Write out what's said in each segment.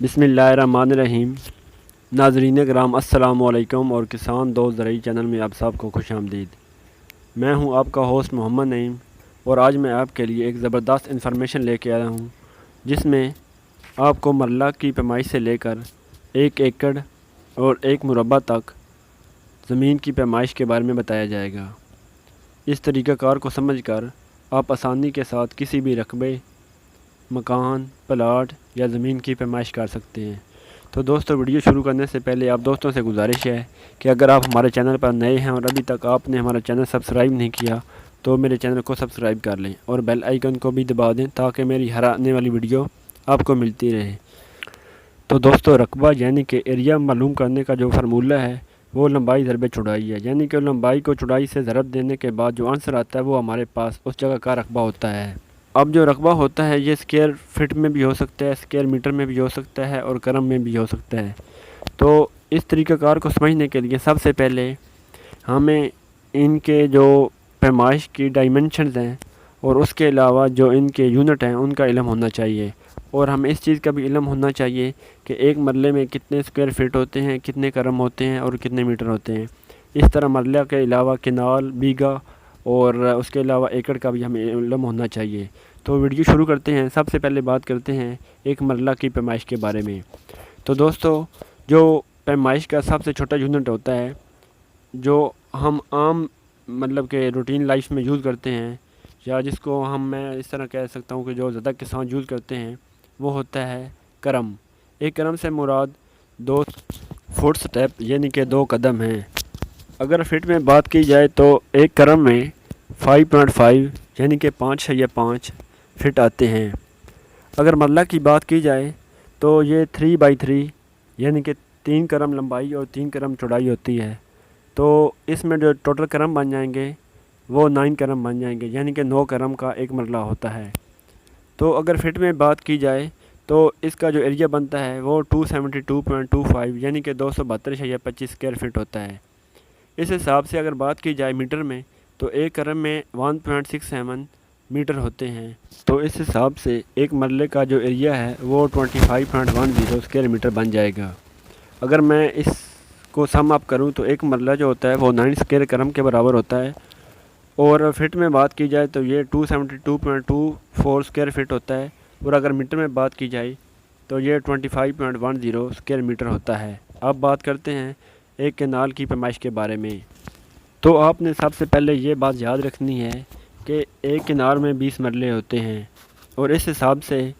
बिस्मिल्लाहिर्रहमानिर्रहीम। नाज़रीन कराम अस्सलामु अलैकुम और किसान दोस्त ज़राई चैनल में आप सबको खुश आमदीद। मैं हूं आपका होस्ट मोहम्मद नईम और आज मैं आपके लिए एक ज़बरदस्त इन्फॉर्मेशन लेके आया हूं जिसमें आपको मरला की पैमाइश से लेकर 1 एकड़ और 1 मुरब्बा तक ज़मीन की पैमाइश के बारे में बताया जाएगा। इस तरीक़ाकार को समझकर आप आसानी के साथ किसी भी रकबे, मकान, प्लाट या ज़मीन की पैमाइश कर सकते हैं। तो दोस्तों, वीडियो शुरू करने से पहले आप दोस्तों से गुजारिश है कि अगर आप हमारे चैनल पर नए हैं और अभी तक आपने हमारा चैनल सब्सक्राइब नहीं किया तो मेरे चैनल को सब्सक्राइब कर लें और बेल आइकन को भी दबा दें ताकि मेरी हर आने वाली वीडियो आपको मिलती रहे। तो दोस्तों, रकबा यानी कि एरिया मालूम करने का जो फार्मूला है वो लंबाई ज़रबे चौड़ाई है, यानी कि लंबाई को चौड़ाई से ज़रब देने के बाद जो आंसर आता है वो हमारे पास उस जगह का रकबा होता है। अब जो रकबा होता है ये स्क्वायर फिट में भी हो सकता है, स्क्वायर मीटर में भी हो सकता है और गरम में भी हो सकता है। तो इस तरीक़ाकार को समझने के लिए सबसे पहले हमें इनके जो पैमाइश की डायमेंशंस हैं और उसके अलावा जो इनके यूनिट हैं उनका इल्म होना चाहिए। और हमें इस चीज़ का भी इल्म होना चाहिए कि एक मरले में कितने स्क्वायर फिट होते हैं, कितने गरम होते हैं और कितने मीटर होते हैं। इस तरह मरला के अलावा किनाल, बीघा और उसके अलावा एकड़ का भी हमें इल्म होना चाहिए। तो वीडियो शुरू करते हैं। सबसे पहले बात करते हैं एक मरला की पैमाइश के बारे में। तो दोस्तों, जो पैमाइश का सबसे छोटा यूनिट होता है जो हम आम मतलब के रूटीन लाइफ में यूज़ करते हैं या जिसको मैं इस तरह कह सकता हूँ कि जो ज़्यादा किसान यूज़ करते हैं वो होता है करम। एक करम से मुराद 2 फुट स्टेप यानी कि 2 कदम हैं। अगर फिट में बात की जाए तो एक करम में 5.5 यानी कि 5.5 फिट आते हैं। अगर मरला की बात की जाए तो ये 3/3 यानी कि 3 करम लंबाई और 3 करम चौड़ाई होती है। तो इसमें जो टोटल करम बन जाएंगे वो 9 करम बन जाएंगे, यानी कि 9 करम का एक मरला होता है। तो अगर फिट में बात की जाए तो इसका जो एरिया बनता है वो 272.25 यानी कि 272.25 स्क्वायर फिट होता है। इस हिसाब से अगर बात की जाए मीटर में तो एक करम में 1.67 मीटर होते हैं। तो इस हिसाब से एक मरले का जो एरिया है वो 25.10 स्क्वायर मीटर बन जाएगा। अगर मैं इसको सम अप करूं तो एक मरला जो होता है वो 9 स्क्वायर करम के बराबर होता है। और फिट में बात की जाए तो ये 272.24 स्क्वायर फिट होता है। और अगर मीटर में बात की जाए तो ये 25.10 स्क्वायर मीटर होता है। अब बात करते हैं एक केनाल की पैमाइश के बारे में। तो आपने सबसे पहले ये बात याद रखनी है कि एक किनार में 20 मरले होते हैं और इस हिसाब से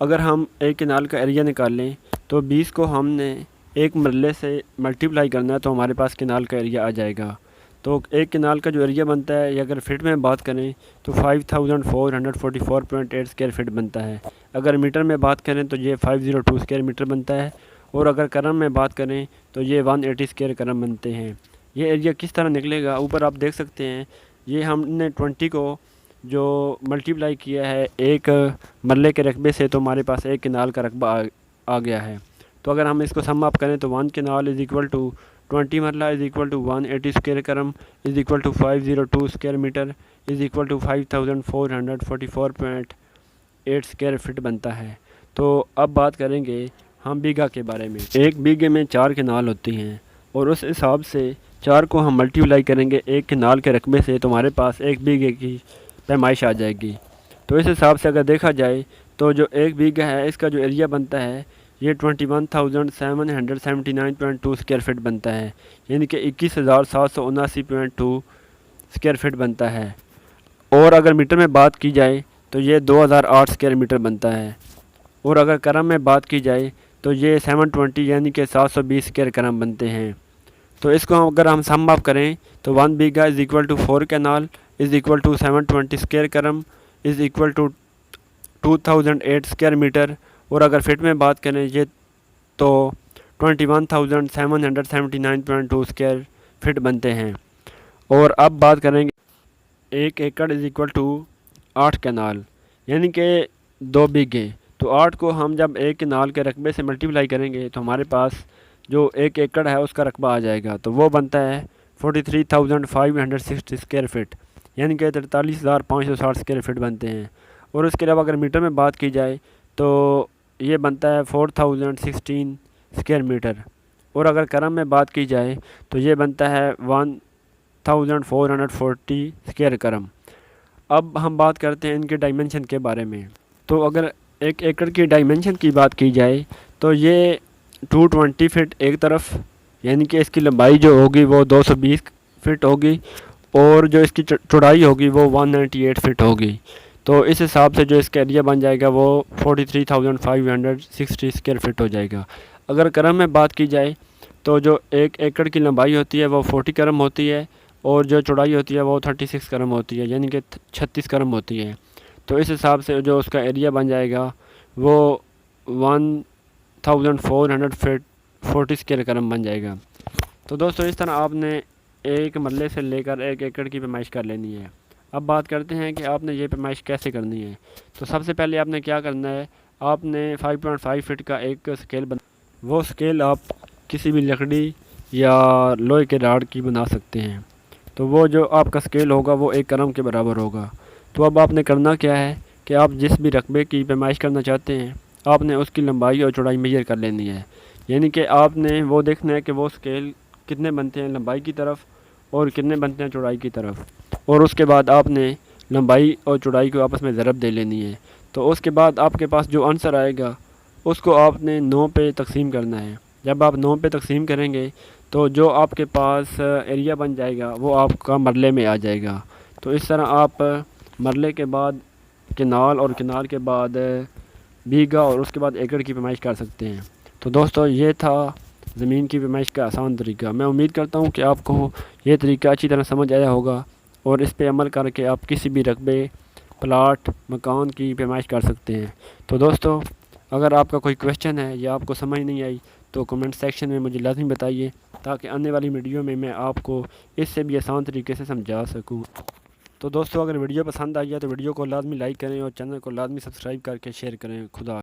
अगर हम एक किनाल का एरिया निकालें तो 20 को हमने एक मरले से मल्टीप्लाई करना है तो हमारे पास किनाल का एरिया आ जाएगा। तो एक किनाल का जो एरिया बनता है या अगर फिट में बात करें तो 5444.8 स्क्वायर फिट बनता है। अगर मीटर में बात करें तो ये 502 स्क्वायर मीटर बनता है। और अगर करम में बात करें तो ये 180 स्क्वायर करम बनते हैं। ये एरिया किस तरह निकलेगा ऊपर आप देख सकते हैं। ये हमने 20 को जो मल्टीप्लाई किया है एक मरले के रकबे से तो हमारे पास एक किनाल का रकबा आ गया है। तो अगर हम इसको सम अप करें तो 1 canal is equal to 20 marla is equal to 180 square करम is equal to 502 square metre is equal to 5444.8 square feet बनता है। तो अब बात करेंगे हम बीघा के बारे में। एक बीघे में 4 किनाल होती हैं और उस हिसाब से 4 को हम मल्टीप्लाई करेंगे एक किनाल के रकबे से तो हमारे पास एक बीघे की पैमाइश आ जाएगी। तो इस हिसाब से अगर देखा जाए तो जो एक बीघा है इसका जो एरिया बनता है ये 21,779.2 स्क्वायर फिट बनता है, यानी कि 21,779.2 स्क्वायर फिट बनता है। और अगर मीटर में बात की जाए तो ये 2008 स्क्वायर मीटर बनता है। और अगर करम में बात की जाए तो ये 720 यानी कि 720 स्क्वायर करम बनते हैं। तो इसको अगर हम सम अप करें तो 1 bigha is equal to 4 kanal is equal to 720 square करम is equal to 2008 square metre. और अगर फिट में बात करें ये तो 21,779.2 स्क्वायर फिट बनते हैं। और अब बात करेंगे 1 एकड़ इज़ इक्वल टू 8 कैनाल यानी कि 2 बीघे। तो 8 को हम जब एक किनाल के रकबे से मल्टीप्लाई करेंगे तो हमारे पास जो 1 एकड़ है उसका रकबा आ जाएगा। तो वो बनता है 43,560 स्क्वायर फिट यानी कि 43,560 स्क्वायर फिट बनते हैं। और उसके अलावा अगर मीटर में बात की जाए तो یہ بنتا ہے 4016 اسکوائر میٹر، اور اگر کرم میں بات کی جائے تو یہ بنتا ہے 1440 اسکوائر کرم۔ اب ہم بات کرتے ہیں ان کے ڈائمنشن کے بارے میں۔ تو اگر 1 ایکڑ کی ڈائمنشن کی بات کی جائے تو یہ 220 فٹ ایک طرف، یعنی کہ اس کی لمبائی جو ہوگی وہ 220 فٹ ہوگی، اور جو اس کی چوڑائی ہوگی وہ 198 فٹ ہوگی۔ تو اس حساب سے جو اس کا ایریا بن جائے گا وہ 43,560 اسکوائر فٹ ہو جائے گا۔ اگر کرم میں بات کی جائے تو جو 1 ایکڑ کی لمبائی ہوتی ہے وہ 40 کرم ہوتی ہے، اور جو چوڑائی ہوتی ہے وہ 36 کرم ہوتی ہے، یعنی کہ 36 کرم ہوتی ہے۔ تو اس حساب سے جو اس کا ایریا بن جائے گا وہ 1440 اسکوائر کرم بن جائے گا۔ تو دوستو اس طرح آپ نے ایک مرلے سے لے کر 1 ایکڑ کی پیمائش کر لینی ہے۔ اب بات کرتے ہیں کہ آپ نے یہ پیمائش کیسے کرنی ہے۔ تو سب سے پہلے آپ نے کیا کرنا ہے، آپ نے 5.5 فٹ کا ایک سکیل وہ سکیل آپ کسی بھی لکڑی یا لوہے کے راڈ کی بنا سکتے ہیں۔ تو وہ جو آپ کا سکیل ہوگا وہ 1 کرم کے برابر ہوگا۔ تو اب آپ نے کرنا کیا ہے کہ آپ جس بھی رقبے کی پیمائش کرنا چاہتے ہیں آپ نے اس کی لمبائی اور چوڑائی میجر کر لینی ہے، یعنی کہ آپ نے وہ دیکھنا ہے کہ وہ سکیل کتنے بنتے ہیں لمبائی کی طرف اور کتنے بنتے ہیں چوڑائی کی طرف، اور اس کے بعد آپ نے لمبائی اور چوڑائی کو آپس میں ضرب دے لینی ہے۔ تو اس کے بعد آپ کے پاس جو آنسر آئے گا اس کو آپ نے 9 پہ تقسیم کرنا ہے۔ جب آپ 9 پہ تقسیم کریں گے تو جو آپ کے پاس ایریا بن جائے گا وہ آپ کا مرلے میں آ جائے گا۔ تو اس طرح آپ مرلے کے بعد کنال اور کنال کے بعد بیگھا اور اس کے بعد ایکڑ کی پیمائش کر سکتے ہیں۔ تو دوستو یہ تھا زمین کی پیمائش کا آسان طریقہ۔ میں امید کرتا ہوں کہ آپ کو یہ طریقہ اچھی طرح سمجھ آیا ہوگا، اور اس پہ عمل کر کے آپ کسی بھی رقبے، پلاٹ، مکان کی پیمائش کر سکتے ہیں۔ تو دوستو اگر آپ کا کوئی کویشچن ہے یا آپ کو سمجھ نہیں آئی تو کمنٹ سیکشن میں مجھے لازمی بتائیے، تاکہ آنے والی ویڈیو میں آپ کو اس سے بھی آسان طریقے سے سمجھا سکوں۔ تو دوستو اگر ویڈیو پسند آئی ہے تو ویڈیو کو لازمی لائک کریں اور چینل کو لازمی سبسکرائب کر کے شیئر کریں۔ خدا